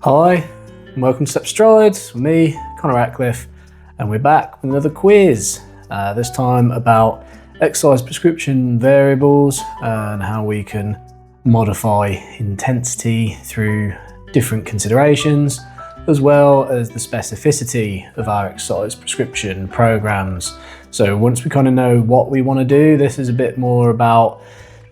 Hi, and welcome to Step Strides with me, Connor Ratcliffe, and we're back with another quiz, this time about exercise prescription variables and how we can modify intensity through different considerations, as well as the specificity of our exercise prescription programs. So once we kind of know what we want to do, this is a bit more about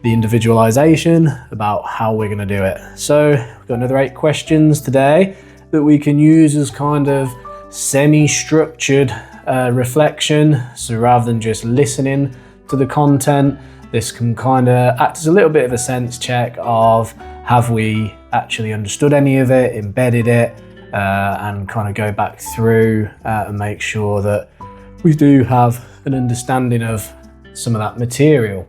the individualization, about how we're going to do it. So we've got another 8 questions today that we can use as kind of semi-structured reflection. So rather than just listening to the content, this can kind of act as a little bit of a sense check of, have we actually understood any of it, embedded it, and kind of go back through and make sure that we do have an understanding of some of that material.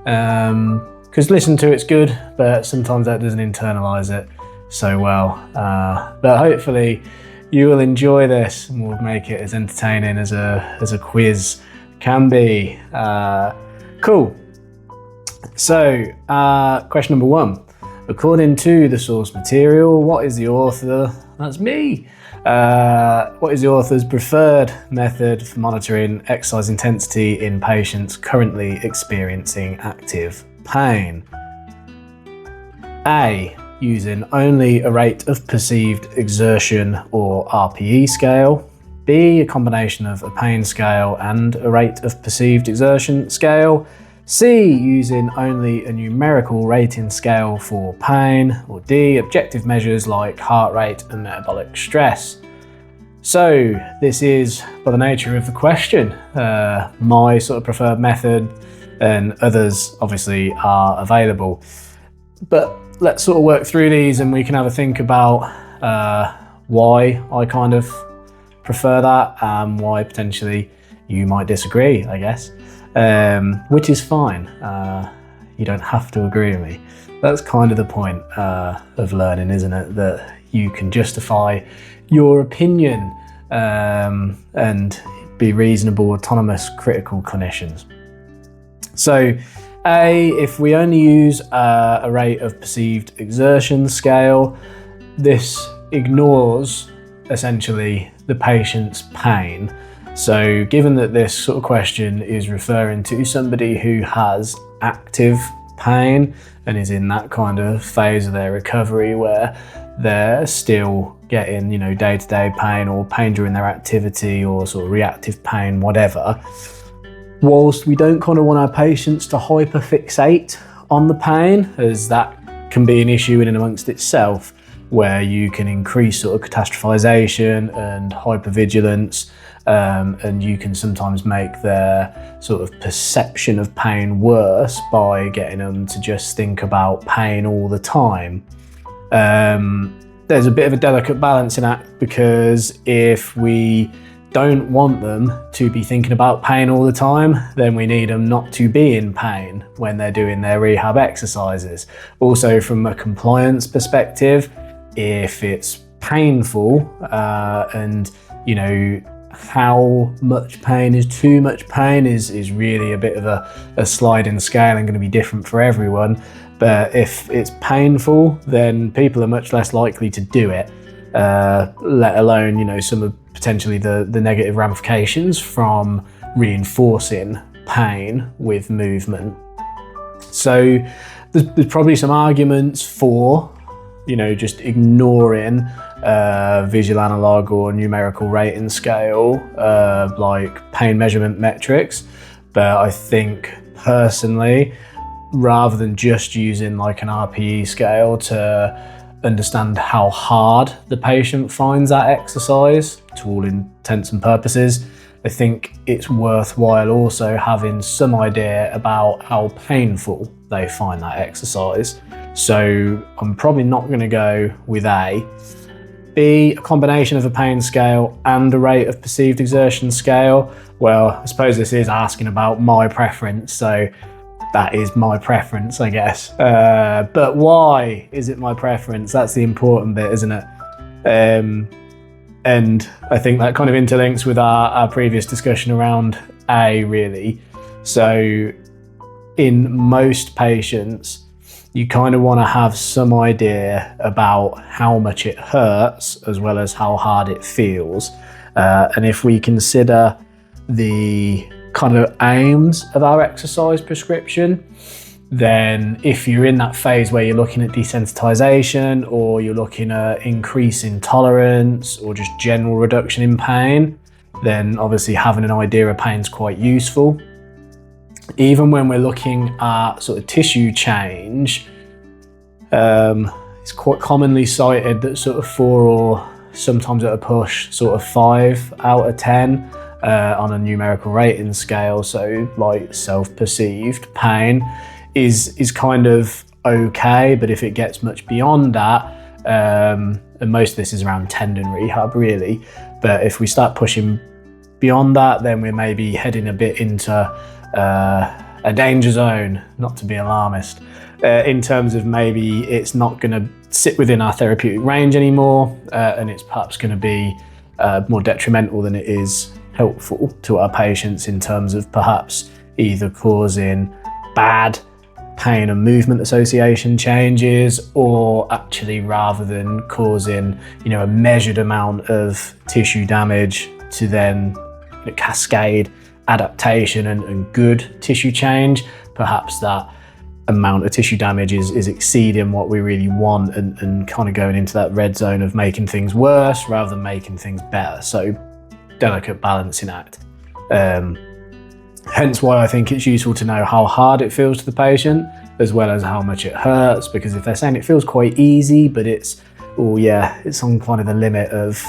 Because listen to it's good, but sometimes that doesn't internalize it so well. But hopefully you will enjoy this and we'll make it as entertaining as a quiz can be. Cool. So question number 1. According to the source material, what is the author, that's me, what is the author's preferred method for monitoring exercise intensity in patients currently experiencing active pain? A, using only a rate of perceived exertion or RPE scale. B, a combination of a pain scale and a rate of perceived exertion scale. C, using only a numerical rating scale for pain. Or D, objective measures like heart rate and metabolic stress. So this is, by the nature of the question, my sort of preferred method, and others obviously are available. But let's sort of work through these and we can have a think about why I kind of prefer that and why potentially you might disagree, I guess. Which is fine. You don't have to agree with me. That's kind of the point of learning, isn't it? That you can justify your opinion and be reasonable, autonomous, critical clinicians. So A, if we only use a rate of perceived exertion scale, this ignores essentially the patient's pain. So given that this sort of question is referring to somebody who has active pain and is in that kind of phase of their recovery where they're still getting, day-to-day pain or pain during their activity or sort of reactive pain, whatever, whilst we don't kind of want our patients to hyperfixate on the pain, as that can be an issue in and amongst itself, where you can increase sort of catastrophization and hypervigilance, and you can sometimes make their sort of perception of pain worse by getting them to just think about pain all the time. There's a bit of a delicate balancing act, because if we don't want them to be thinking about pain all the time, then we need them not to be in pain when they're doing their rehab exercises. Also, from a compliance perspective, if it's painful and how much pain is too much pain is really a bit of a sliding scale and going to be different for everyone. But if it's painful, then people are much less likely to do it, let alone some of potentially the negative ramifications from reinforcing pain with movement. So there's probably some arguments for just ignoring visual analog or numerical rating scale, like pain measurement metrics. But I think personally, rather than just using like an RPE scale to understand how hard the patient finds that exercise, to all intents and purposes, I think it's worthwhile also having some idea about how painful they find that exercise. So I'm probably not going to go with A. B, a combination of a pain scale and a rate of perceived exertion scale. Well, I suppose this is asking about my preference, so that is my preference, I guess. But why is it my preference? That's the important bit, isn't it? And I think that kind of interlinks with our previous discussion around A, really. So in most patients, you kind of want to have some idea about how much it hurts as well as how hard it feels. And if we consider the kind of aims of our exercise prescription, then if you're in that phase where you're looking at desensitization, or you're looking at increase in tolerance, or just general reduction in pain, then obviously having an idea of pain is quite useful. Even when we're looking at sort of tissue change, it's quite commonly cited that sort of 4, or sometimes at a push, sort of 5 out of 10 on a numerical rating scale. So like self-perceived pain is kind of okay, but if it gets much beyond that, and most of this is around tendon rehab really, but if we start pushing beyond that, then we're maybe heading a bit into a danger zone, not to be alarmist, in terms of maybe it's not going to sit within our therapeutic range anymore, and it's perhaps going to be more detrimental than it is helpful to our patients, in terms of perhaps either causing bad pain and movement association changes, or actually, rather than causing, a measured amount of tissue damage, to then cascade adaptation and good tissue change, perhaps that amount of tissue damage is exceeding what we really want, and kind of going into that red zone of making things worse rather than making things better. So delicate balancing act. Hence why I think it's useful to know how hard it feels to the patient, as well as how much it hurts, because if they're saying it feels quite easy, but it's on kind of the limit of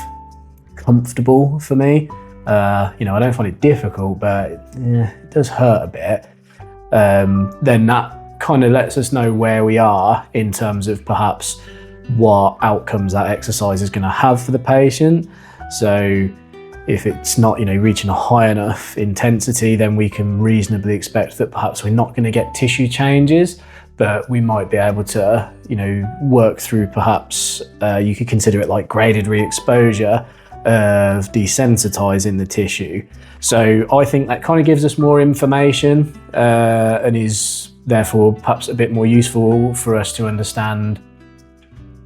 comfortable for me, I don't find it difficult, but it does hurt a bit, then that kind of lets us know where we are in terms of perhaps what outcomes that exercise is going to have for the patient. So if it's not, reaching a high enough intensity, then we can reasonably expect that perhaps we're not going to get tissue changes, but we might be able to, work through perhaps, you could consider it like graded re-exposure of desensitizing the tissue. So I think that kind of gives us more information, and is therefore perhaps a bit more useful for us to understand,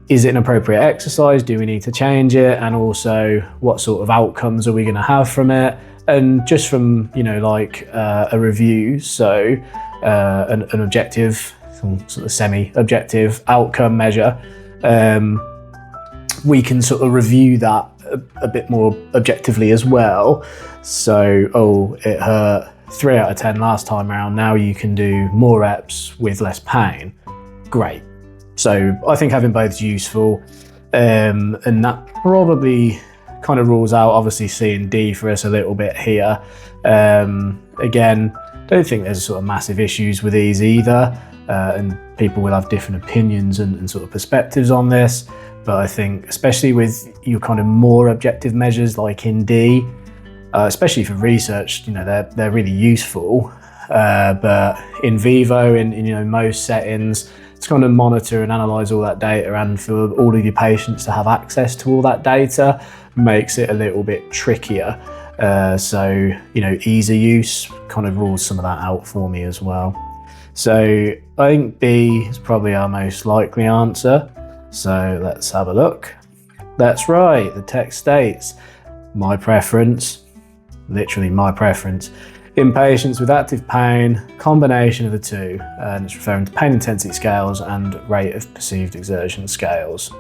is it an appropriate exercise? Do we need to change it? And also, what sort of outcomes are we going to have from it? And just from, a review, so an objective, sort of semi-objective outcome measure, we can sort of review that a bit more objectively as well. So, it hurt 3 out of 10 last time around, now you can do more reps with less pain. Great. So I think having both is useful, and that probably kind of rules out obviously C and D for us a little bit here. Again, don't think there's sort of massive issues with these either, and people will have different opinions and sort of perspectives on this, but I think especially with your kind of more objective measures like in D, especially for research, they're really useful, but in vivo, in most settings, to kind of monitor and analyse all that data, and for all of your patients to have access to all that data, makes it a little bit trickier. So, ease of use kind of rules some of that out for me as well. So I think B is probably our most likely answer. So let's have a look. That's right, the text states, my preference, literally my preference, in patients with active pain, combination of the two, and it's referring to pain intensity scales and rate of perceived exertion scales.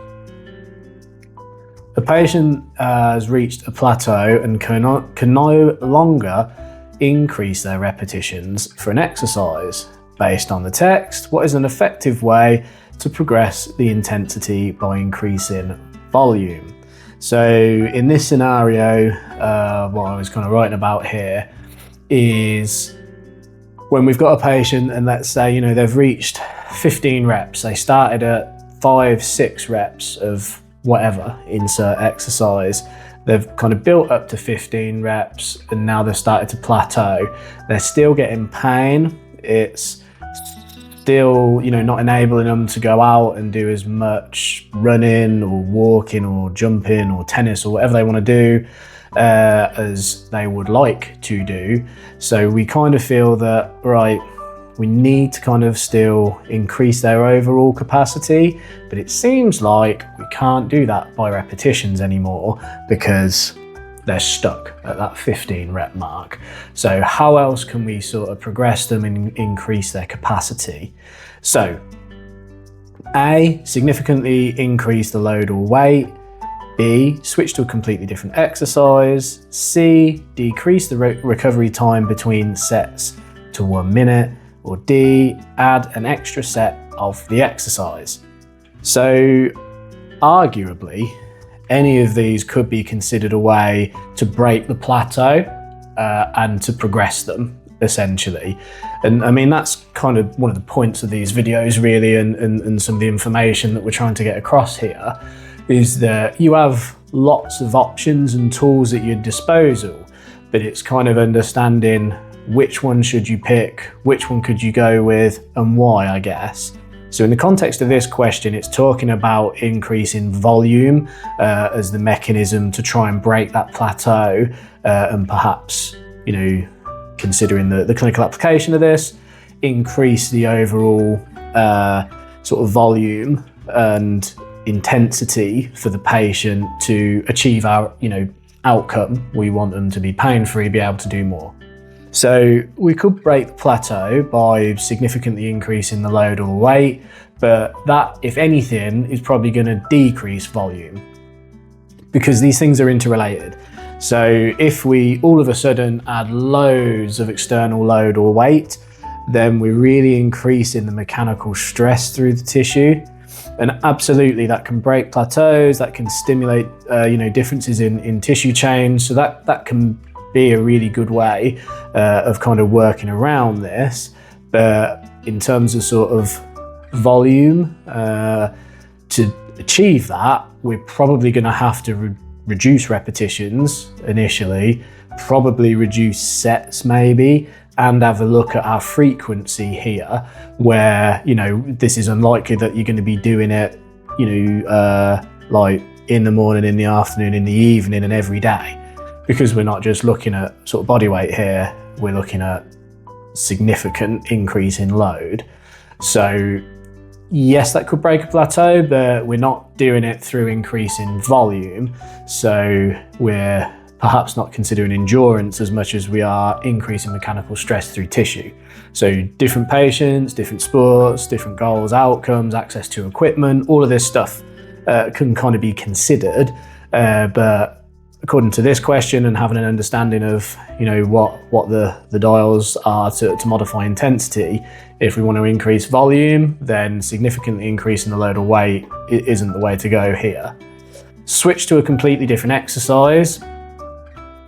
A patient has reached a plateau and can no longer increase their repetitions for an exercise. Based on the text, what is an effective way to progress the intensity by increasing volume? So in this scenario, what I was kind of writing about here is when we've got a patient and let's say, they've reached 15 reps, they started at 5-6 reps of whatever, insert exercise, they've kind of built up to 15 reps and now they've started to plateau. They're still getting pain, it's still, not enabling them to go out and do as much running or walking or jumping or tennis or whatever they want to do as they would like to do. So we kind of feel that, right, we need to kind of still increase their overall capacity, but it seems like we can't do that by repetitions anymore because they're stuck at that 15 rep mark. So how else can we sort of progress them and increase their capacity? So A, significantly increase the load or weight. B, switch to a completely different exercise. C, decrease the recovery time between sets to 1 minute. Or D, add an extra set of the exercise. So arguably, any of these could be considered a way to break the plateau and to progress them, essentially. And I mean, that's kind of one of the points of these videos, really, and some of the information that we're trying to get across here, is that you have lots of options and tools at your disposal, but it's kind of understanding which one should you pick, which one could you go with, and why, I guess. So in the context of this question, it's talking about increasing volume as the mechanism to try and break that plateau, and perhaps, you know, considering the clinical application of this, increase the overall sort of volume and intensity for the patient to achieve our, you know, outcome. We want them to be pain-free, be able to do more. So we could break the plateau by significantly increasing the load or weight, but that, if anything, is probably going to decrease volume because these things are interrelated. So if we all of a sudden add loads of external load or weight, then we're really increasing the mechanical stress through the tissue. And absolutely, that can break plateaus, that can stimulate you know, differences in tissue change. So that can be a really good way of kind of working around this. But in terms of sort of volume, to achieve that, we're probably going to have to reduce repetitions initially, probably reduce sets maybe, and have a look at our frequency here, where, you know, this is unlikely that you're going to be doing it, you know, like in the morning, in the afternoon, in the evening, and every day, because we're not just looking at sort of body weight here, we're looking at significant increase in load. So yes, that could break a plateau, but we're not doing it through increasing volume. So we're perhaps not considering endurance as much as we are increasing mechanical stress through tissue. So different patients, different sports, different goals, outcomes, access to equipment, all of this stuff can kind of be considered. But according to this question and having an understanding of, you know, what the dials are to modify intensity, if we want to increase volume, then significantly increasing the load or weight isn't the way to go here. Switch to a completely different exercise.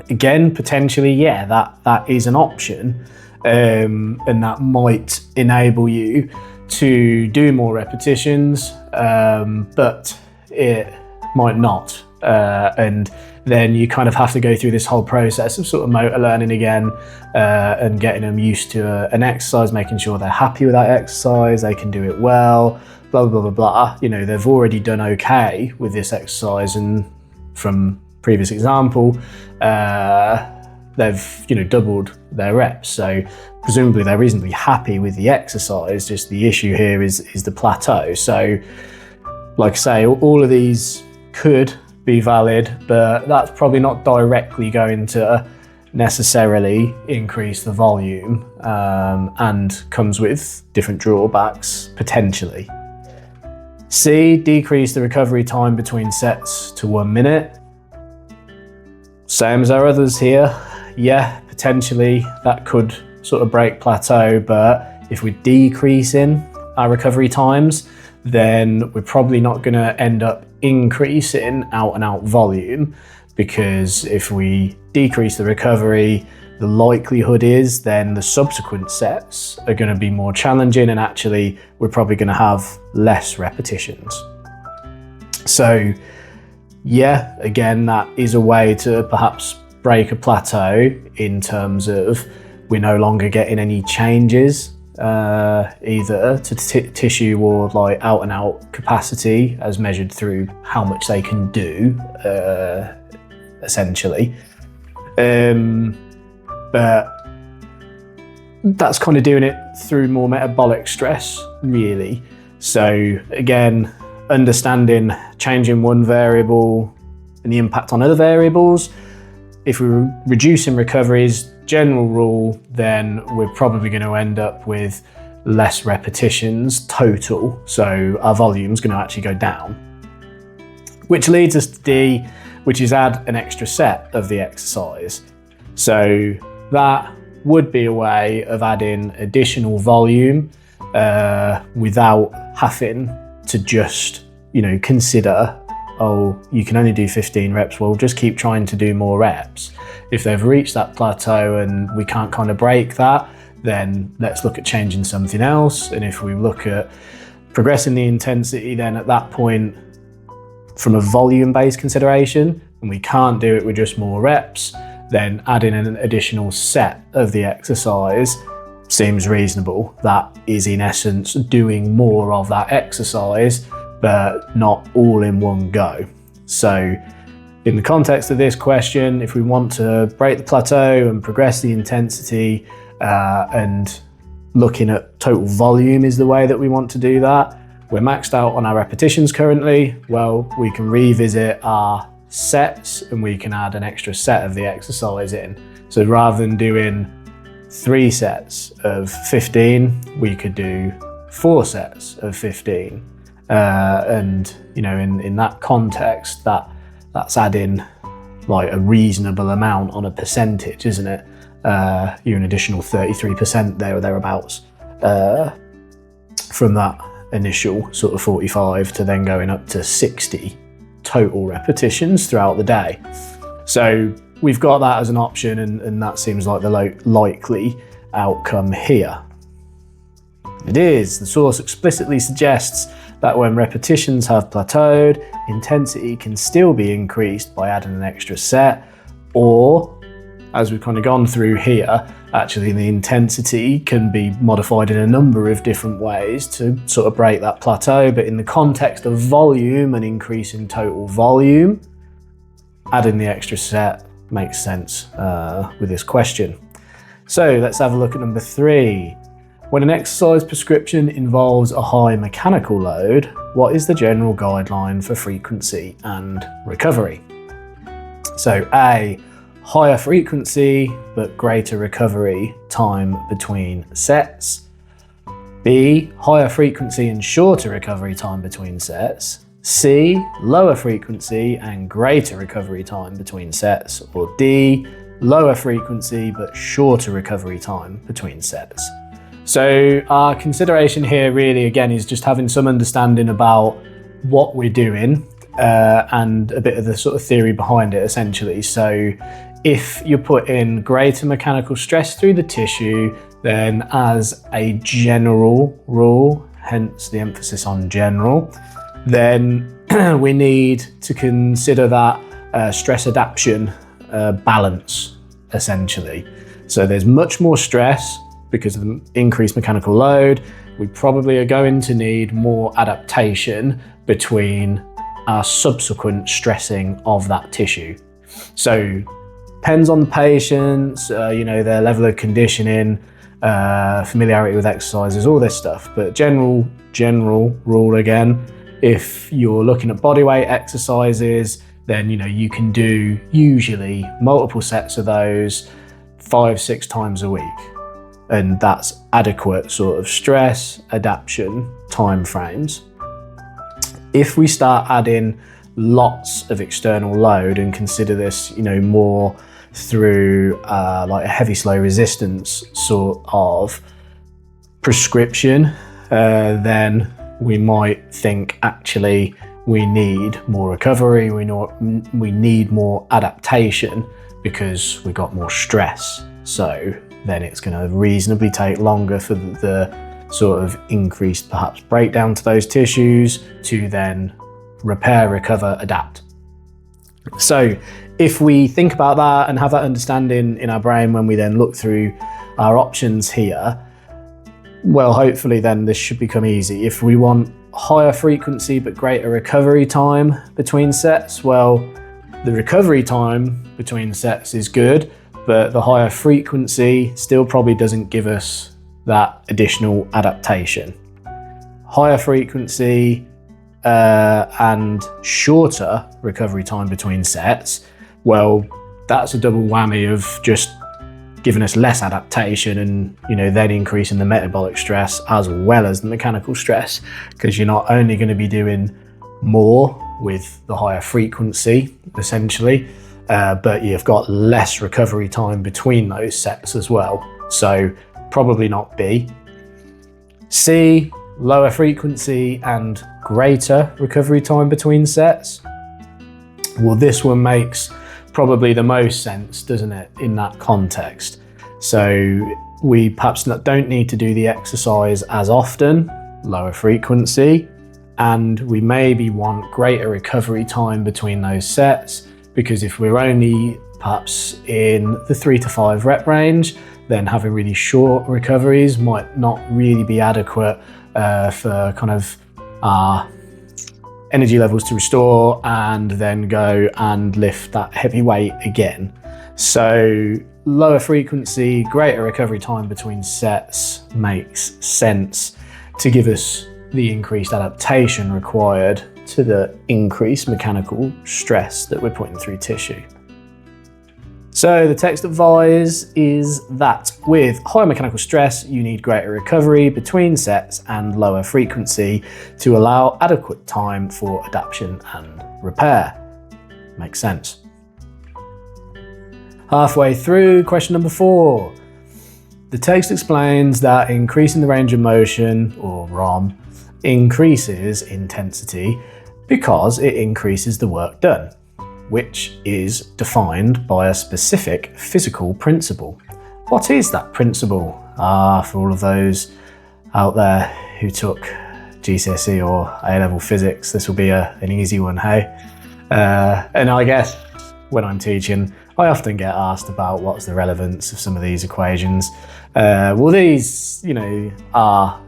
Again, potentially, yeah, that is an option, and that might enable you to do more repetitions, but it might not. And then you kind of have to go through this whole process of sort of motor learning again, and getting them used to an exercise, making sure they're happy with that exercise, they can do it well, blah, blah, blah, blah. You know, they've already done okay with this exercise, and from previous example, they've, you know, doubled their reps. So presumably they're reasonably happy with the exercise, just the issue here is the plateau. So like I say, all of these could be valid, but that's probably not directly going to necessarily increase the volume, and comes with different drawbacks potentially. C, decrease the recovery time between sets to 1 minute. Same as our others here. Yeah, potentially that could sort of break plateau, but if we're decreasing our recovery times, then we're probably not going to end up increasing out and out volume, because if we decrease the recovery, the likelihood is then the subsequent sets are going to be more challenging, and actually we're probably going to have less repetitions. So yeah, again, that is a way to perhaps break a plateau in terms of we're no longer getting any changes either to tissue or like out and out capacity as measured through how much they can do, essentially. But that's kind of doing it through more metabolic stress, really. So again, understanding changing one variable and the impact on other variables. If we're reducing recoveries, general rule, then we're probably going to end up with less repetitions total. So our volume is going to actually go down. Which leads us to D, which is add an extra set of the exercise. So that would be a way of adding additional volume without having to just, consider, oh, you can only do 15 reps, well, just keep trying to do more reps. If they've reached that plateau and we can't kind of break that, then let's look at changing something else. And if we look at progressing the intensity, then at that point, from a volume-based consideration, and we can't do it with just more reps, then adding an additional set of the exercise seems reasonable. That is in essence doing more of that exercise, but not all in one go. So in the context of this question, if we want to break the plateau and progress the intensity, and looking at total volume is the way that we want to do that, we're maxed out on our repetitions currently, well, we can revisit our sets and we can add an extra set of the exercise in. So rather than doing 3 sets of 15, we could do 4 sets of 15. And in that context, that's adding like a reasonable amount on a percentage, isn't it? You're an additional 33% there or thereabouts from that initial sort of 45 to then going up to 60 total repetitions throughout the day. So we've got that as an option, and that seems like the likely outcome here. It is. The source explicitly suggests that when repetitions have plateaued, intensity can still be increased by adding an extra set, or, as we've kind of gone through here, actually the intensity can be modified in a number of different ways to sort of break that plateau. But in the context of volume and increase in total volume, adding the extra set makes sense with this question. So let's have a look at number 3. When an exercise prescription involves a high mechanical load, what is the general guideline for frequency and recovery? So A, higher frequency but greater recovery time between sets. B, higher frequency and shorter recovery time between sets. C, lower frequency and greater recovery time between sets. Or D, lower frequency but shorter recovery time between sets. So our consideration here really, again, is just having some understanding about what we're doing and a bit of the sort of theory behind it, essentially. So if you put in greater mechanical stress through the tissue, then as a general rule, hence the emphasis on general, then we need to consider that stress adaptation balance, essentially. So there's much more stress because of the increased mechanical load. We probably are going to need more adaptation between our subsequent stressing of that tissue. So depends on the patients, their level of conditioning, familiarity with exercises, all this stuff. But general rule again, if you're looking at bodyweight exercises, then you can do usually multiple sets of those 5-6 times a week. And that's adequate sort of stress adaptation timeframes. If we start adding lots of external load and consider this, more through like a heavy slow resistance sort of prescription, then we might think actually we need more recovery, we need more adaptation because we got more stress. So then it's going to reasonably take longer for the sort of increased perhaps breakdown to those tissues to then repair, recover, adapt. So if we think about that and have that understanding in our brain when we then look through our options here, well, hopefully then this should become easy. If we want higher frequency but greater recovery time between sets, well, the recovery time between sets is good, but the higher frequency still probably doesn't give us that additional adaptation. Higher frequency and shorter recovery time between sets, well, that's a double whammy of just giving us less adaptation and, then increasing the metabolic stress as well as the mechanical stress, because you're not only going to be doing more with the higher frequency, essentially, but you've got less recovery time between those sets as well. So probably not B. C, lower frequency and greater recovery time between sets. Well, this one makes probably the most sense, doesn't it, in that context? So we perhaps don't need to do the exercise as often, lower frequency, and we maybe want greater recovery time between those sets, because if we're only perhaps in the 3 to 5 rep range, then having really short recoveries might not really be adequate for kind of our energy levels to restore and then go and lift that heavy weight again. So lower frequency, greater recovery time between sets makes sense to give us the increased adaptation required to the increased mechanical stress that we're putting through tissue. So the text advice is that with higher mechanical stress, you need greater recovery between sets and lower frequency to allow adequate time for adaptation and repair. Makes sense. Halfway through, question number 4. The text explains that increasing the range of motion, or ROM, increases intensity because it increases the work done, which is defined by a specific physical principle. What is that principle? For all of those out there who took GCSE or A-level physics, this will be an easy one, hey? And I guess when I'm teaching, I often get asked about what's the relevance of some of these equations. Well, these, are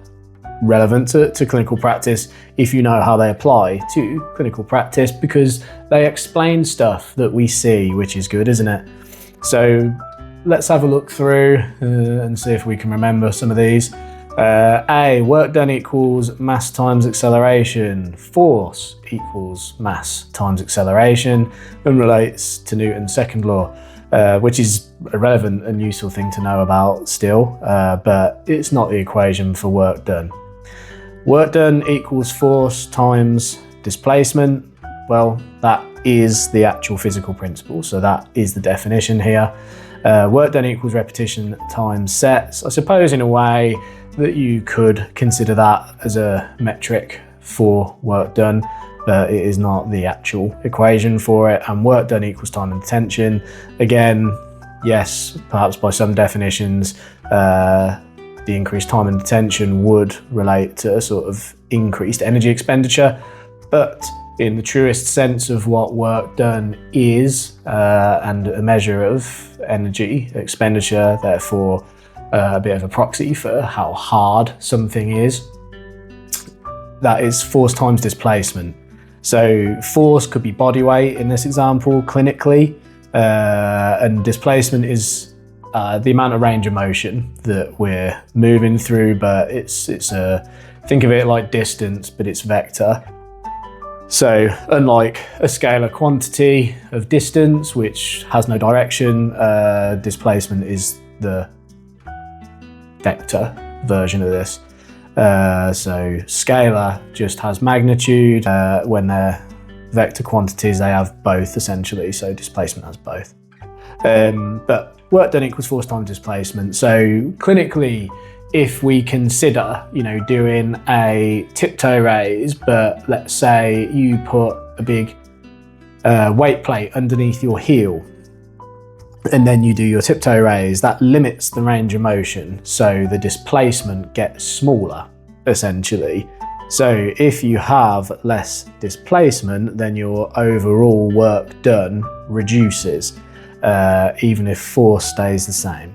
relevant to clinical practice if you know how they apply to clinical practice, because they explain stuff that we see, which is good, isn't it? So let's have a look through and see if we can remember some of these. A, work done equals mass times acceleration. Force equals mass times acceleration, and relates to Newton's second law, which is a relevant and useful thing to know about still, but it's not the equation for work done. Work done equals force times displacement. Well, that is the actual physical principle, so that is the definition here. Work done equals repetition times sets. I suppose in a way that you could consider that as a metric for work done, but it is not the actual equation for it. And work done equals time and attention. Again, yes, perhaps by some definitions, the increased time and attention would relate to a sort of increased energy expenditure, but in the truest sense of what work done is, and a measure of energy expenditure, therefore a bit of a proxy for how hard something is, that is force times displacement. So force could be body weight in this example clinically, and displacement is the amount of range of motion that we're moving through, but it's think of it like distance, but it's vector. So unlike a scalar quantity of distance, which has no direction, displacement is the vector version of this. So scalar just has magnitude. When they're vector quantities, they have both essentially, so displacement has both. But work done equals force times displacement. So clinically, if we consider, doing a tiptoe raise, but let's say you put a big weight plate underneath your heel, and then you do your tiptoe raise, that limits the range of motion. So the displacement gets smaller, essentially. So if you have less displacement, then your overall work done reduces, even if force stays the same.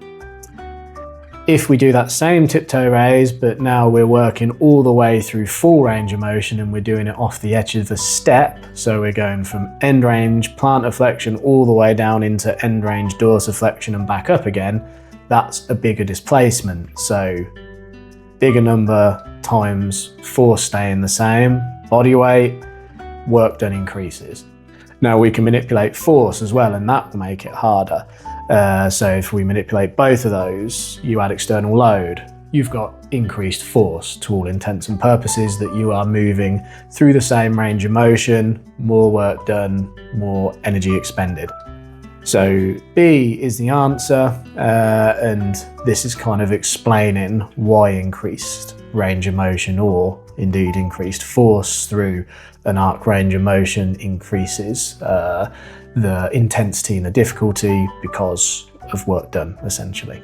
If we do that same tiptoe raise, but now we're working all the way through full range of motion and we're doing it off the edge of the step, so we're going from end range plantar flexion all the way down into end range dorsiflexion and back up again, that's a bigger displacement. So bigger number times force staying the same, body weight, work done increases. Now we can manipulate force as well, and that will make it harder. So if we manipulate both of those, you add external load, you've got increased force to all intents and purposes, that you are moving through the same range of motion, more work done, more energy expended. So B is the answer, and this is kind of explaining why increased range of motion, or indeed increased force through an arc range of motion, increases the intensity and the difficulty because of work done, essentially.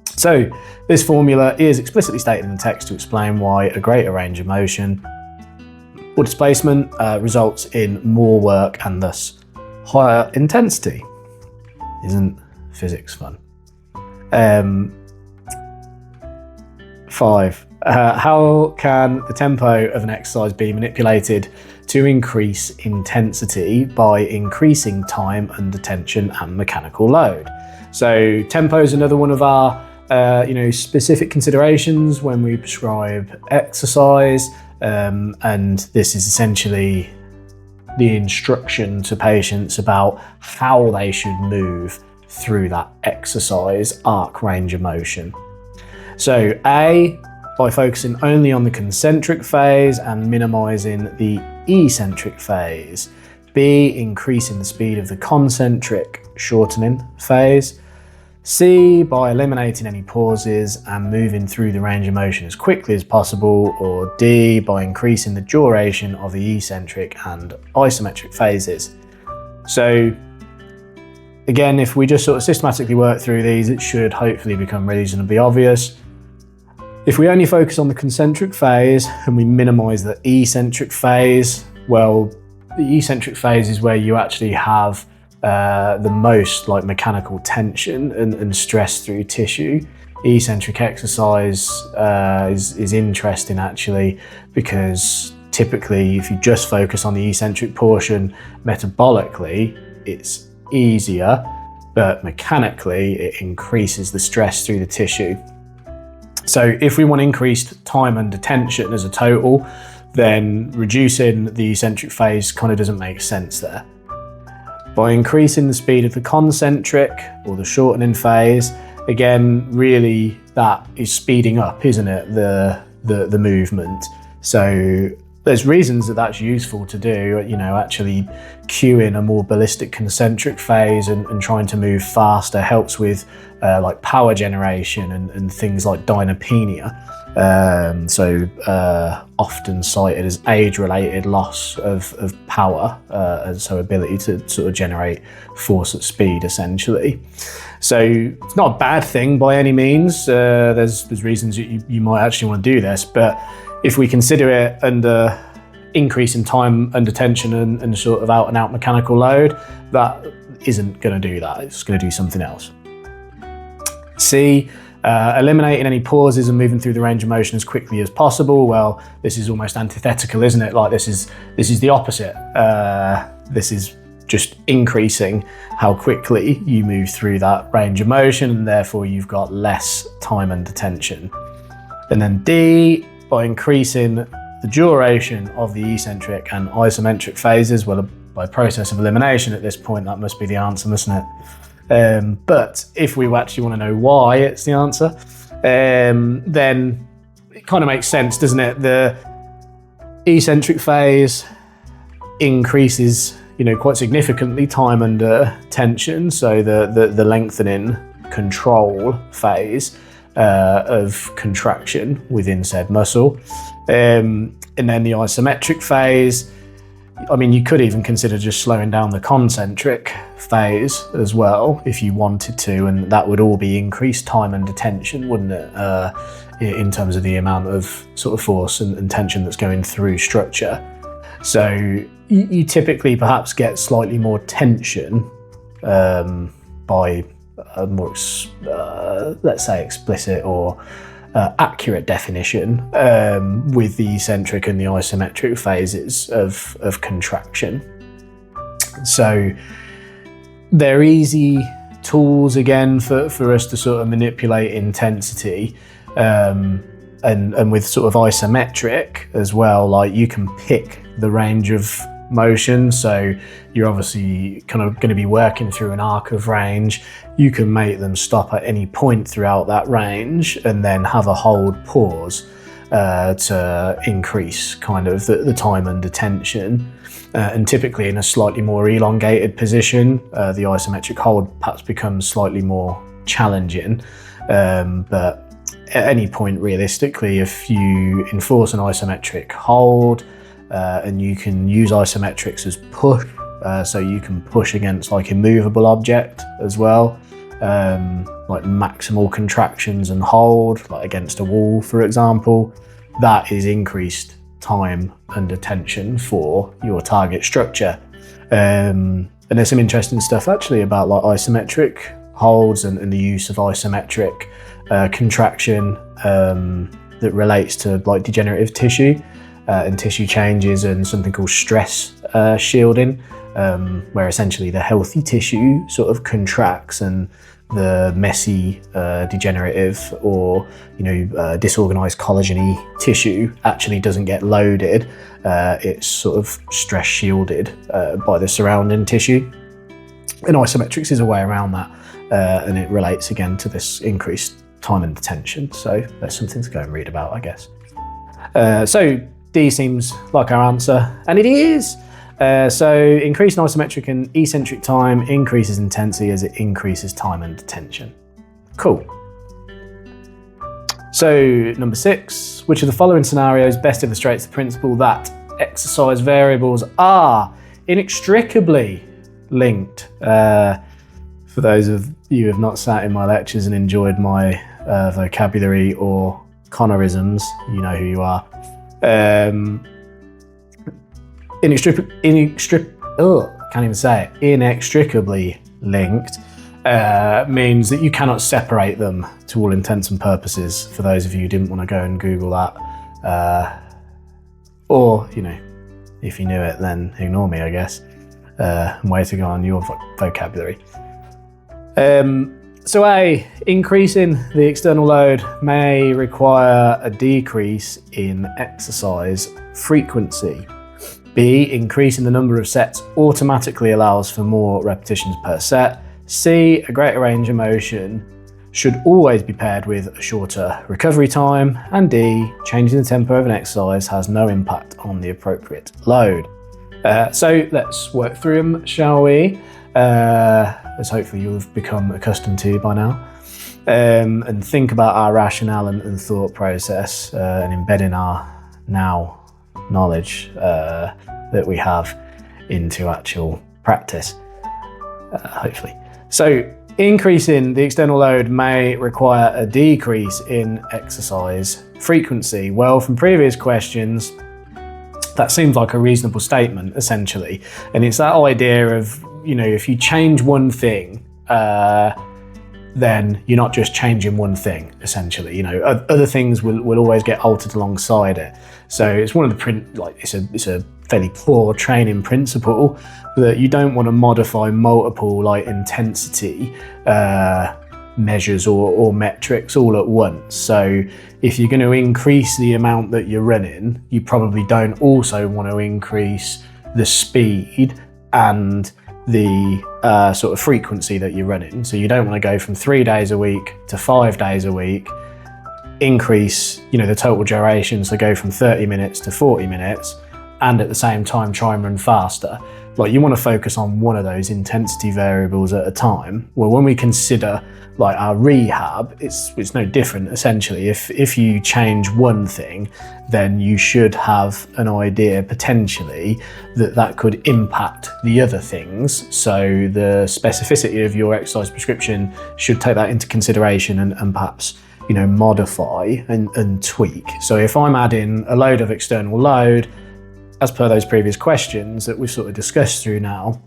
So this formula is explicitly stated in the text to explain why a greater range of motion or displacement results in more work and thus higher intensity. Isn't physics fun? 5. How can the tempo of an exercise be manipulated to increase intensity by increasing time under tension and mechanical load? So tempo is another one of our specific considerations when we prescribe exercise, and this is essentially the instruction to patients about how they should move through that exercise arc range of motion. So A, by focusing only on the concentric phase and minimizing the eccentric phase. B, increasing the speed of the concentric shortening phase. C, by eliminating any pauses and moving through the range of motion as quickly as possible. Or D, by increasing the duration of the eccentric and isometric phases. So again, if we just sort of systematically work through these, it should hopefully become reasonably obvious. If we only focus on the concentric phase and we minimize the eccentric phase, well, the eccentric phase is where you actually have the most mechanical tension and stress through tissue. Eccentric exercise is interesting actually, because typically if you just focus on the eccentric portion, metabolically it's easier, but mechanically it increases the stress through the tissue. So if we want increased time under tension as a total, then reducing the eccentric phase kind of doesn't make sense there. By increasing the speed of the concentric or the shortening phase, again, really that is speeding up, isn't it, the movement. So there's reasons that that's useful to do, actually cueing a more ballistic concentric phase and trying to move faster helps with power generation and things like dynapenia. Often cited as age-related loss of power, and so ability to sort of generate force at speed, essentially. So it's not a bad thing by any means. There's reasons you might actually want to do this, but if we consider it under increasing time under tension and sort of out and out mechanical load, that isn't going to do that. It's going to do something else. C, eliminating any pauses and moving through the range of motion as quickly as possible. Well, this is almost antithetical, isn't it? This is the opposite. This is just increasing how quickly you move through that range of motion, and therefore you've got less time under tension. And then D, by increasing the duration of the eccentric and isometric phases, well, by process of elimination at this point, that must be the answer, mustn't it? But if we actually want to know why it's the answer, then it kind of makes sense, doesn't it? The eccentric phase increases, quite significantly time under tension, so the lengthening control phase of contraction within said muscle. And then the isometric phase, you could even consider just slowing down the concentric phase as well if you wanted to, and that would all be increased time under tension, wouldn't it? In terms of the amount of sort of force and tension that's going through structure. So you typically perhaps get slightly more tension by a more, let's say, explicit or accurate definition with the eccentric and the isometric phases of contraction. So they're easy tools again for us to sort of manipulate intensity, and with sort of isometric as well, like you can pick the range of motion, so you're obviously kind of going to be working through an arc of range. You can make them stop at any point throughout that range and then have a hold pause to increase kind of the time under tension. And typically in a slightly more elongated position, the isometric hold perhaps becomes slightly more challenging. But at any point realistically, if you enforce an isometric hold, and you can use isometrics as push, so you can push against like immovable object as well, like maximal contractions and hold, like against a wall, for example. That is increased time under tension for your target structure. And there's some interesting stuff actually about like isometric holds and the use of isometric contraction that relates to like degenerative tissue and tissue changes, and something called stress shielding, where essentially the healthy tissue sort of contracts and the messy degenerative or disorganized collagen-y tissue actually doesn't get loaded. It's sort of stress shielded by the surrounding tissue, and isometrics is a way around that, and it relates again to this increased time under tension. So there's something to go and read about, I guess. So D seems like our answer, and it is. So increasing isometric and eccentric time increases intensity as it increases time under tension. Cool. So number 6, which of the following scenarios best illustrates the principle that exercise variables are inextricably linked? For those of you who have not sat in my lectures and enjoyed my vocabulary or Connorisms, you know who you are. Inextricably linked means that you cannot separate them to all intents and purposes, for those of you who didn't want to go and Google that. Or, if you knew it, then ignore me, I guess, and way to go on your vocabulary. So A, increasing the external load may require a decrease in exercise frequency. B, increasing the number of sets automatically allows for more repetitions per set. C, a greater range of motion should always be paired with a shorter recovery time. And D, changing the tempo of an exercise has no impact on the appropriate load. So let's work through them, shall we? As hopefully you'll have become accustomed to by now, and think about our rationale and thought process, and embedding our now knowledge that we have into actual practice, hopefully. So increasing the external load may require a decrease in exercise frequency. Well, from previous questions, that seems like a reasonable statement, essentially. And it's that idea of, if you change one thing, then you're not just changing one thing, essentially. Other things will always get altered alongside it. So it's one of the it's a fairly poor training principle that you don't want to modify multiple intensity measures or metrics all at once. So if you're going to increase the amount that you're running, you probably don't also want to increase the speed and the sort of frequency that you're running. So you don't want to go from 3 days a week to 5 days a week, increase the total duration, so go from 30 minutes to 40 minutes, and at the same time try and run faster. You want to focus on one of those intensity variables at a time. Well, when we consider our rehab, it's no different, essentially. If you change one thing, then you should have an idea potentially that could impact the other things. So the specificity of your exercise prescription should take that into consideration and perhaps modify and tweak. So if I'm adding a load of external load, as per those previous questions that we've sort of discussed through now,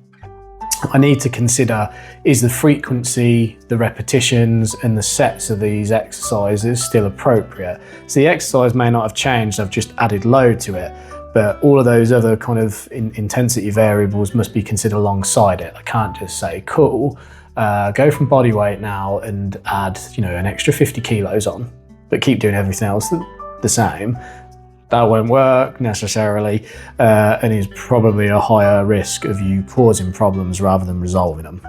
I need to consider, is the frequency, the repetitions and the sets of these exercises still appropriate? So the exercise may not have changed, I've just added load to it, but all of those other kind of intensity variables must be considered alongside it. I can't just say, cool, go from body weight now and add, an extra 50 kilos on, but keep doing everything else the same. That won't work necessarily, and is probably a higher risk of you causing problems rather than resolving them.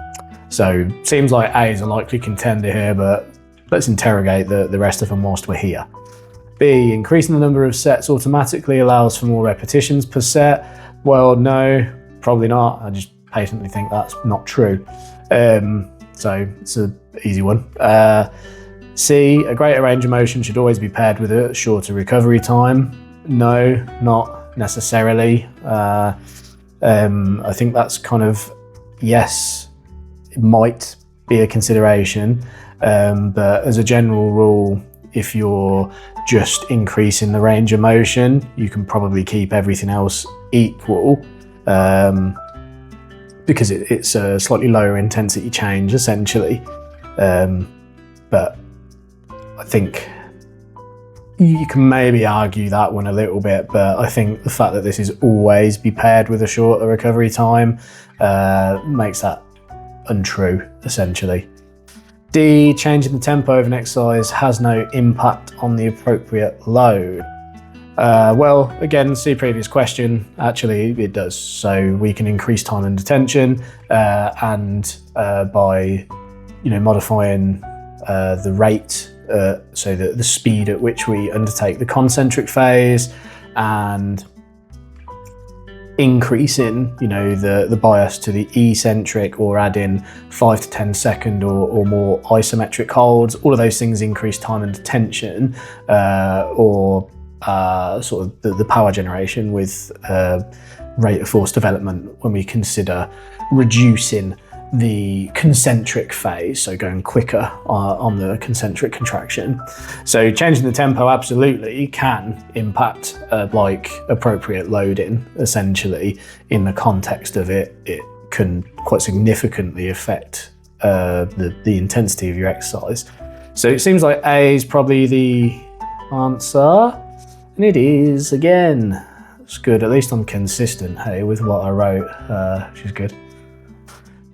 So seems like A is a likely contender here, but let's interrogate the rest of them whilst we're here. B, increasing the number of sets automatically allows for more repetitions per set. Well, no, probably not. I just patently think that's not true. So it's an easy one. C, a greater range of motion should always be paired with a shorter recovery time. No, not necessarily. I think that's kind of, yes, it might be a consideration, but as a general rule, if you're just increasing the range of motion, you can probably keep everything else equal, because it's a slightly lower intensity change essentially. But I think you can maybe argue that one a little bit, but I think the fact that this is always be paired with a shorter recovery time makes that untrue, essentially. D, changing the tempo of an exercise has no impact on the appropriate load. Well, again, see previous question, actually it does. So we can increase time under tension and by modifying the rate, so the speed at which we undertake the concentric phase, and increasing the bias to the eccentric, or adding 5 to 10 second or more isometric holds. All of those things increase time under tension, or sort of the power generation with rate of force development when we consider reducing the concentric phase, so going quicker on the concentric contraction. So changing the tempo absolutely can impact like appropriate loading, essentially. In the context of it can quite significantly affect the intensity of your exercise. So it seems like A is probably the answer, and it is again. It's good, at least I'm consistent, hey, with what I wrote, which is good.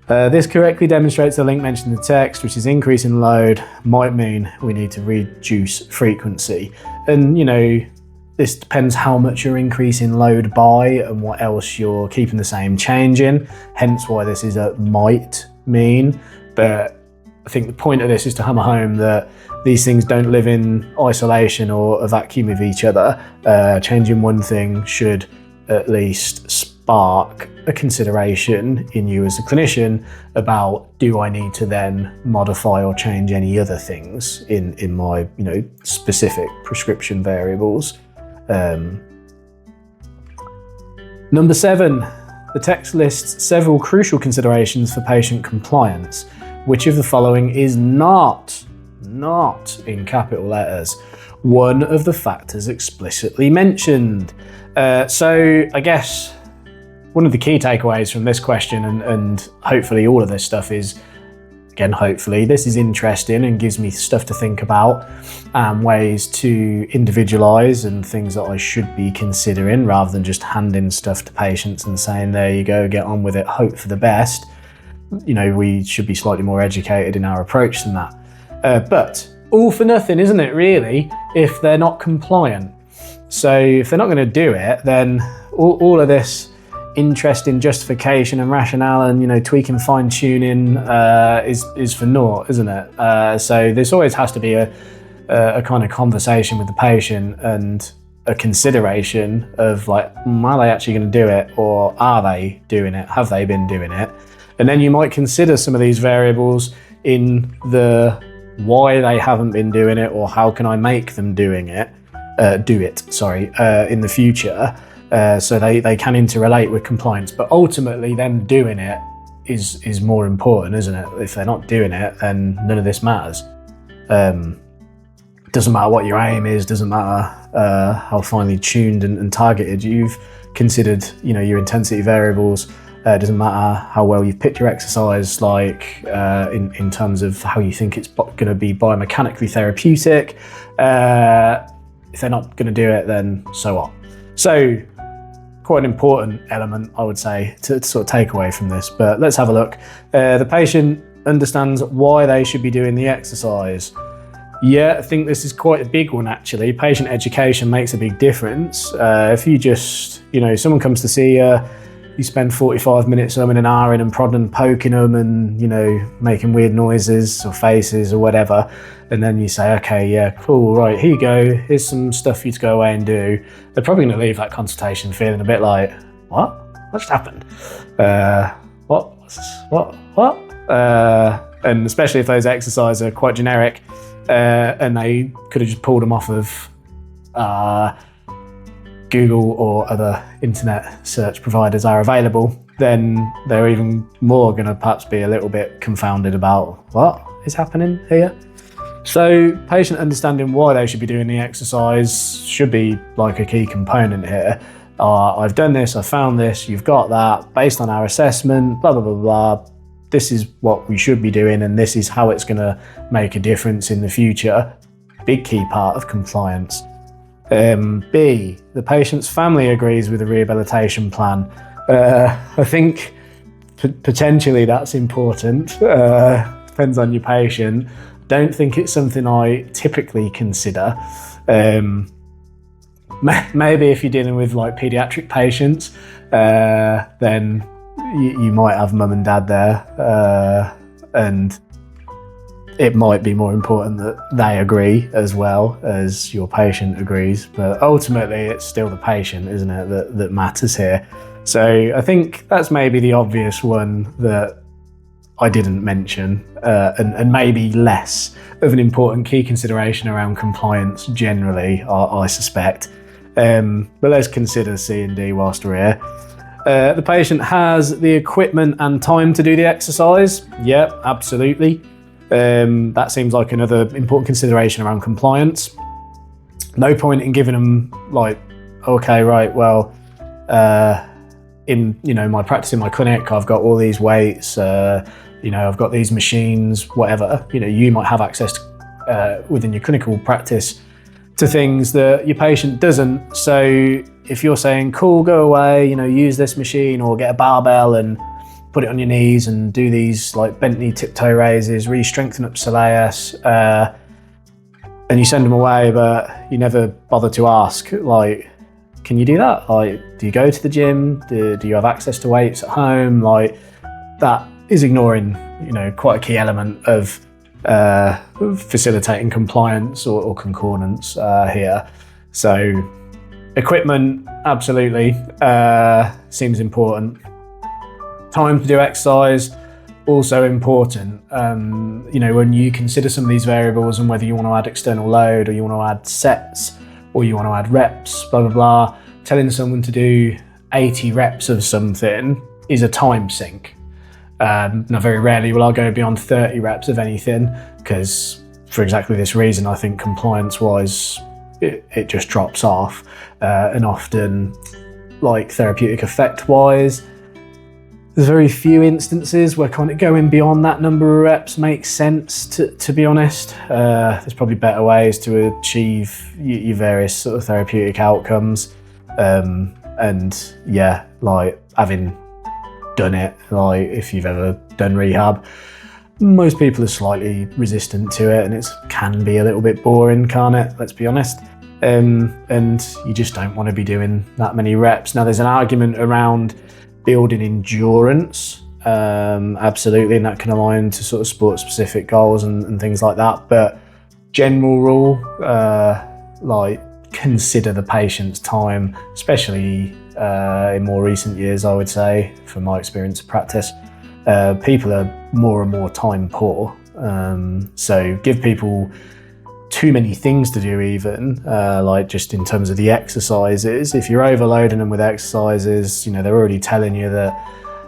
This correctly demonstrates the link mentioned in the text, which is increase in load might mean we need to reduce frequency. And this depends how much you're increasing load by and what else you're keeping the same change in, hence why this is a might mean. But I think the point of this is to hammer home that these things don't live in isolation or a vacuum of each other. Changing one thing should at least spark a consideration in you as a clinician about, do I need to then modify or change any other things in my specific prescription variables. Number 7, the text lists several crucial considerations for patient compliance. Which of the following is not in capital letters one of the factors explicitly mentioned? So I guess one of the key takeaways from this question, and hopefully all of this stuff is, again, hopefully this is interesting and gives me stuff to think about, ways to individualise and things that I should be considering, rather than just handing stuff to patients and saying, there you go, get on with it, hope for the best. We should be slightly more educated in our approach than that. But all for nothing, isn't it, really, if they're not compliant? So if they're not going to do it, then all of this interesting justification and rationale and tweaking, fine-tuning is for naught, isn't it? So this always has to be a kind of conversation with the patient and a consideration of like, are they actually going to do it, or are they doing it? Have they been doing it? And then you might consider some of these variables in the why they haven't been doing it, or how can I make them do it in the future, so they can interrelate with compliance. But ultimately them doing it is more important, isn't it? If they're not doing it, then none of this matters. Doesn't matter what your aim is, doesn't matter how finely tuned and targeted you've considered your intensity variables It doesn't matter how well you've picked your exercise, like in terms of how you think it's going to be biomechanically therapeutic. If they're not going to do it, then so what? So quite an important element, I would say, to sort of take away from this. But let's have a look. The patient understands why they should be doing the exercise. Yeah, I think this is quite a big one actually. Patient education makes a big difference. If you just, someone comes to see you, you spend 45 minutes umming and ahhing and prodding and poking them and, making weird noises or faces or whatever. And then you say, okay, yeah, cool, right, here you go. Here's some stuff for you to go away and do. They're probably going to leave that consultation feeling a bit like, what? What just happened? What? And especially if those exercises are quite generic and they could have just pulled them off of Google or other internet search providers are available, then they're even more going to perhaps be a little bit confounded about what is happening here. So patient understanding why they should be doing the exercise should be like a key component here. I've done this, I found this, you've got that, based on our assessment, blah, blah, blah, blah. This is what we should be doing and this is how it's going to make a difference in the future. Big key part of compliance. B, the patient's family agrees with the rehabilitation plan. I think potentially that's important. Depends on your patient. Don't think it's something I typically consider. Maybe if you're dealing with like pediatric patients, then you might have mum and dad there, and it might be more important that they agree as well as your patient agrees. But ultimately, it's still the patient, isn't it, that matters here. So I think that's maybe the obvious one that I didn't mention, and maybe less of an important key consideration around compliance generally, I suspect. But let's consider C and D whilst we're here. The patient has the equipment and time to do the exercise. Yep, absolutely. That seems like another important consideration around compliance. No point in giving them like, okay, right, well, in my practice in my clinic, I've got all these weights, I've got these machines, whatever. You might have access to, within your clinical practice to things that your patient doesn't. So if you're saying, cool, go away, use this machine or get a barbell and put it on your knees and do these like bent knee tiptoe raises, really strengthen up soleus, and you send them away, but you never bother to ask, like, can you do that? Like, do you go to the gym? Do you have access to weights at home? Like, that is ignoring, quite a key element of facilitating compliance or concordance here. So equipment, absolutely, seems important. Time to do exercise, also important. When you consider some of these variables and whether you want to add external load or you want to add sets or you want to add reps, blah, blah, blah, telling someone to do 80 reps of something is a time sink. Now, very rarely will I go beyond 30 reps of anything because for exactly this reason, I think compliance-wise, it just drops off. And often, like therapeutic effect-wise, there's very few instances where kind of going beyond that number of reps makes sense, to be honest. There's probably better ways to achieve your various sort of therapeutic outcomes. And yeah, like having done it, like if you've ever done rehab, most people are slightly resistant to it and it can be a little bit boring, can't it? Let's be honest. And you just don't want to be doing that many reps. Now there's an argument around building endurance, absolutely, and that can align to sort of sport-specific goals and things like that. But general rule, like consider the patient's time, especially in more recent years, I would say, from my experience of practice. People are more and more time poor, so give people too many things to do even, like just in terms of the exercises. If you're overloading them with exercises, they're already telling you that,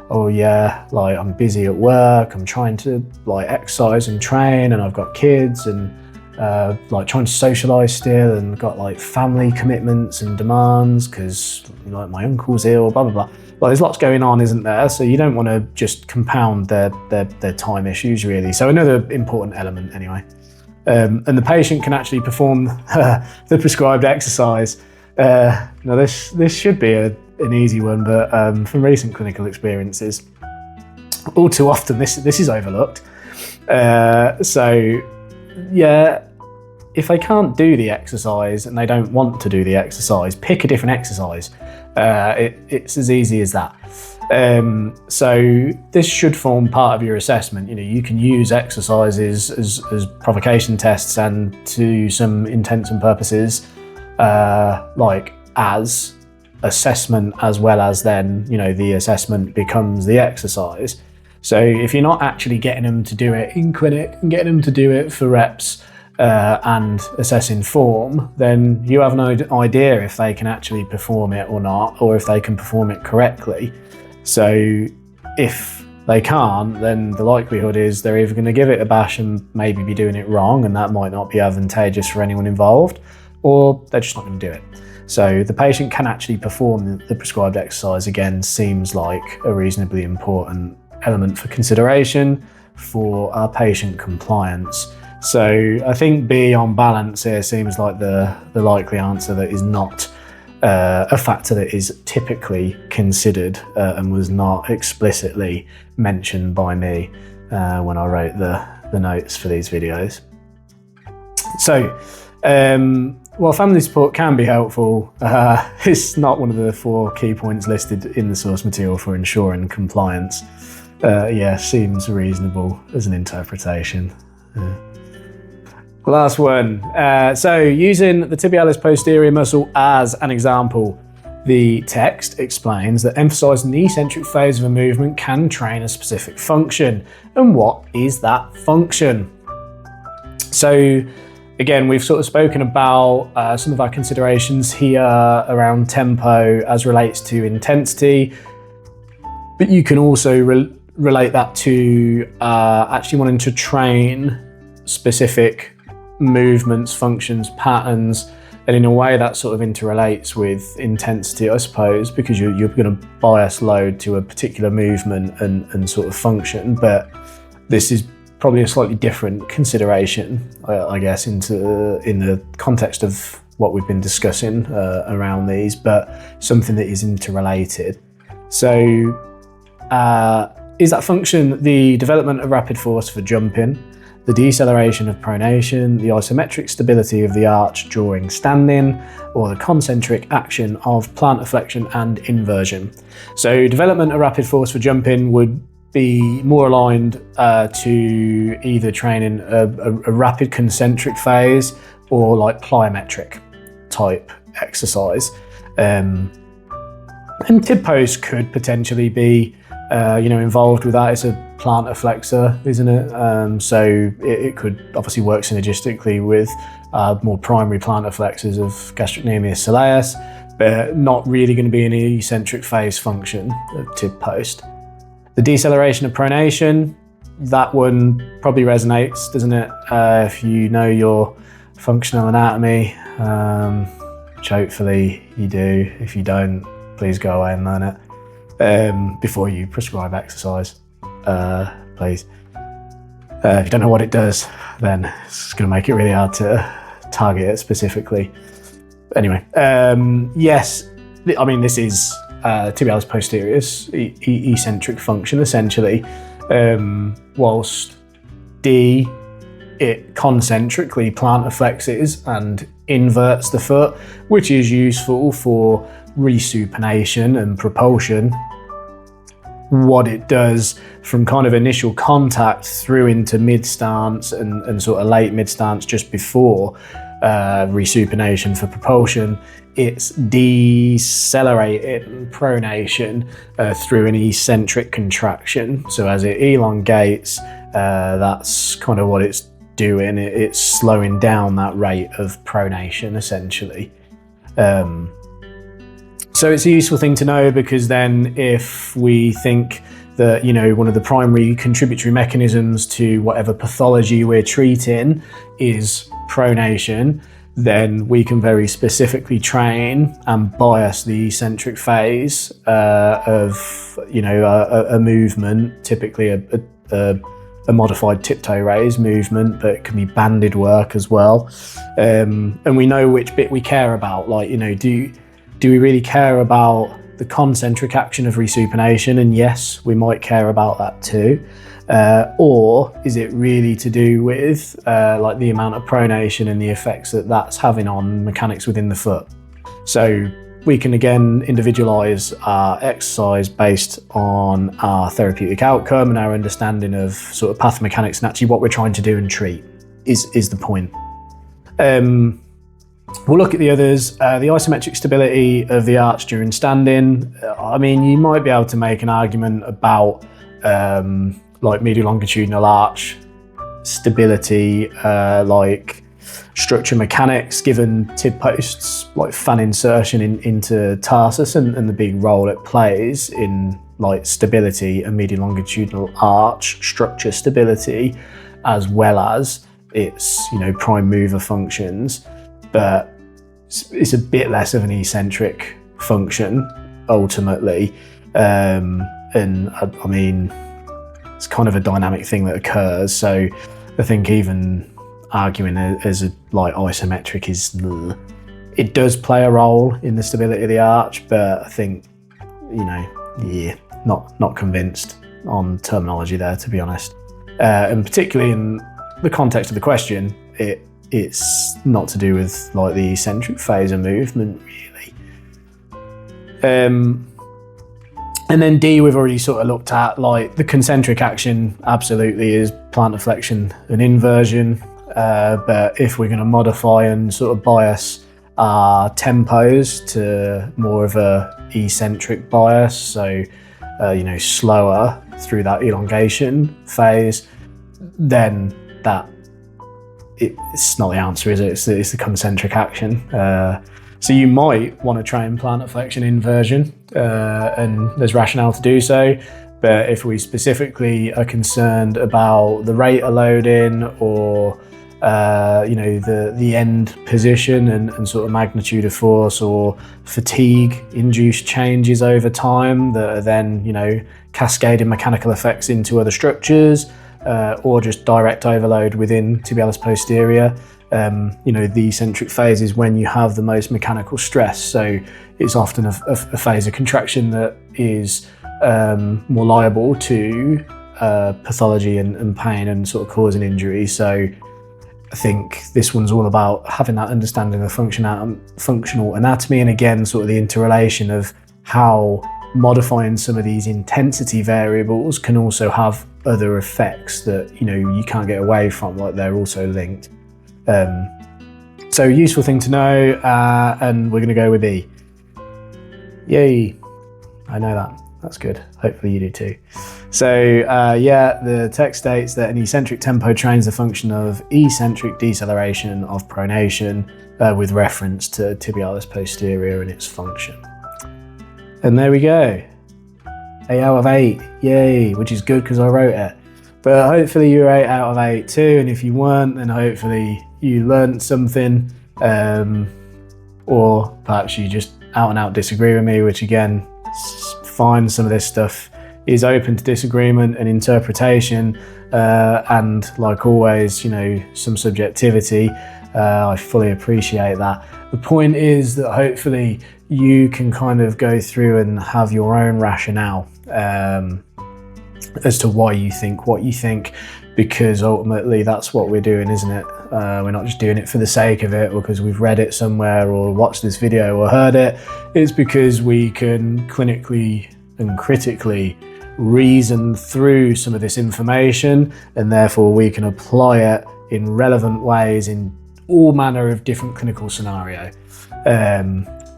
oh yeah, like I'm busy at work, I'm trying to like exercise and train and I've got kids and like trying to socialise still, and got like family commitments and demands because like my uncle's ill, blah blah blah. Well, there's lots going on, isn't there? So you don't want to just compound their time issues, really. So another important element, anyway. And the patient can actually perform the prescribed exercise. Now this should be an easy one, but from recent clinical experiences, all too often this is overlooked. So yeah, if they can't do the exercise and they don't want to do the exercise, pick a different exercise. It's as easy as that. So this should form part of your assessment. You know, you can use exercises as provocation tests and to some intents and purposes, like as assessment, as well as then, you know, the assessment becomes the exercise. So if you're not actually getting them to do it in clinic and getting them to do it for reps and assessing form, then you have no idea if they can actually perform it or not, or if they can perform it correctly. So if they can't, then the likelihood is they're either going to give it a bash and maybe be doing it wrong, and that might not be advantageous for anyone involved, or they're just not going to do it. So the patient can actually perform the prescribed exercise, again, seems like a reasonably important element for consideration for our patient compliance. So I think B on balance here seems like the likely answer that is not a factor that is typically considered and was not explicitly mentioned by me when I wrote the notes for these videos. So while family support can be helpful, it's not one of the 4 key points listed in the source material for ensuring compliance. Yeah, seems reasonable as an interpretation. Last one. So using the tibialis posterior muscle as an example, the text explains that emphasising the eccentric phase of a movement can train a specific function. And what is that function? So again, we've sort of spoken about some of our considerations here around tempo as relates to intensity, but you can also relate that to actually wanting to train specific movements, functions, patterns, and in a way that sort of interrelates with intensity, I suppose, because you're going to bias load to a particular movement and sort of function. But this is probably a slightly different consideration, I guess, in the context of what we've been discussing around these, but something that is interrelated. So is that function the development of rapid force for jumping, the deceleration of pronation, the isometric stability of the arch during standing, or the concentric action of plantar flexion and inversion? So development of rapid force for jumping would be more aligned to either training a rapid concentric phase or like plyometric type exercise. And tib post could potentially be involved with that. It's a plantar flexor, isn't it? So it could obviously work synergistically with more primary plantar flexors of gastrocnemius soleus, but not really going to be an eccentric phase function of tib post. The deceleration of pronation, that one probably resonates, doesn't it? If you know your functional anatomy, which hopefully you do. If you don't, please go away and learn it before you prescribe exercise, please. If you don't know what it does, then it's going to make it really hard to target it specifically. Anyway, yes, I mean, this is tibialis posterior's eccentric function, essentially, whilst D, it concentrically plantar flexes and inverts the foot, which is useful for resupination and propulsion. What it does from kind of initial contact through into mid-stance and sort of late mid-stance just before resupination for propulsion, it's decelerating pronation through an eccentric contraction. So as it elongates, that's kind of what it's doing. It's slowing down that rate of pronation, essentially. So So it's a useful thing to know, because then if we think that, you know, one of the primary contributory mechanisms to whatever pathology we're treating is pronation, then we can very specifically train and bias the eccentric phase of, you know, a movement, typically a modified tiptoe raise movement, but it can be banded work as well. And we know which bit we care about. Like, you know, do we really care about the concentric action of resupination? And yes, we might care about that too. Or is it really to do with like the amount of pronation and the effects that that's having on mechanics within the foot? So we can again individualize our exercise based on our therapeutic outcome and our understanding of sort of pathomechanics and actually what we're trying to do and treat is the point. We'll look at the others. The isometric stability of the arch during standing. I mean, you might be able to make an argument about like medial longitudinal arch stability, like structure mechanics, given tib posts, like fan insertion into tarsus and the big role it plays in like stability and medial longitudinal arch structure stability, as well as its, you know, prime mover functions. But it's a bit less of an eccentric function ultimately, and I mean, it's kind of a dynamic thing that occurs. So I think even arguing as a like isometric is, it does play a role in the stability of the arch, but I think, you know, yeah, not convinced on terminology there, to be honest. And particularly in the context of the question, it's not to do with like the eccentric phase of movement really. And then D, we've already sort of looked at, like the concentric action absolutely is plantar flexion and inversion. But if we're going to modify and sort of bias our tempos to more of a eccentric bias, so you know, slower through that elongation phase, then it's not the answer, is it? It's the concentric action. So you might want to train plantar flexion inversion, and there's rationale to do so. But if we specifically are concerned about the rate of loading, or you know, the end position and sort of magnitude of force, or fatigue induced changes over time that are then, you know, cascading mechanical effects into other structures, or just direct overload within tibialis posterior, you know, the eccentric phase is when you have the most mechanical stress. So it's often a phase of contraction that is more liable to pathology and pain and sort of causing injury. So I think this one's all about having that understanding of functional anatomy, and again, sort of the interrelation of how modifying some of these intensity variables can also have other effects that, you know, you can't get away from, like they're also linked. So useful thing to know, and we're going to go with E. Yay, I know that. That's good. Hopefully you do too. So yeah, the text states that an eccentric tempo trains the function of eccentric deceleration of pronation with reference to tibialis posterior and its function. And there we go. 8 out of 8, yay, which is good because I wrote it. But hopefully you were 8 out of 8 too, and if you weren't, then hopefully you learned something, or perhaps you just out and out disagree with me, which again, fine. Some of this stuff is open to disagreement and interpretation, and like always, you know, some subjectivity. I fully appreciate that. The point is that hopefully you can kind of go through and have your own rationale as to why you think what you think, because ultimately that's what we're doing, isn't it? We're not just doing it for the sake of it, or because we've read it somewhere or watched this video or heard it. It's because we can clinically and critically reason through some of this information, and therefore we can apply it in relevant ways in all manner of different clinical scenario.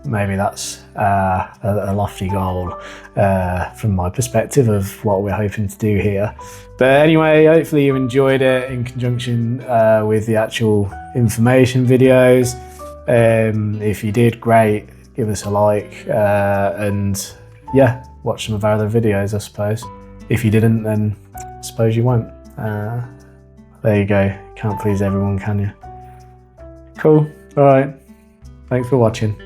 Maybe that's a lofty goal from my perspective of what we're hoping to do here. But anyway, hopefully you enjoyed it in conjunction with the actual information videos. If you did, great. give us a like, and yeah, watch some of our other videos, I suppose. If you didn't, then I suppose you won't. There you go. Can't please everyone, can you? Cool. All right. Thanks for watching.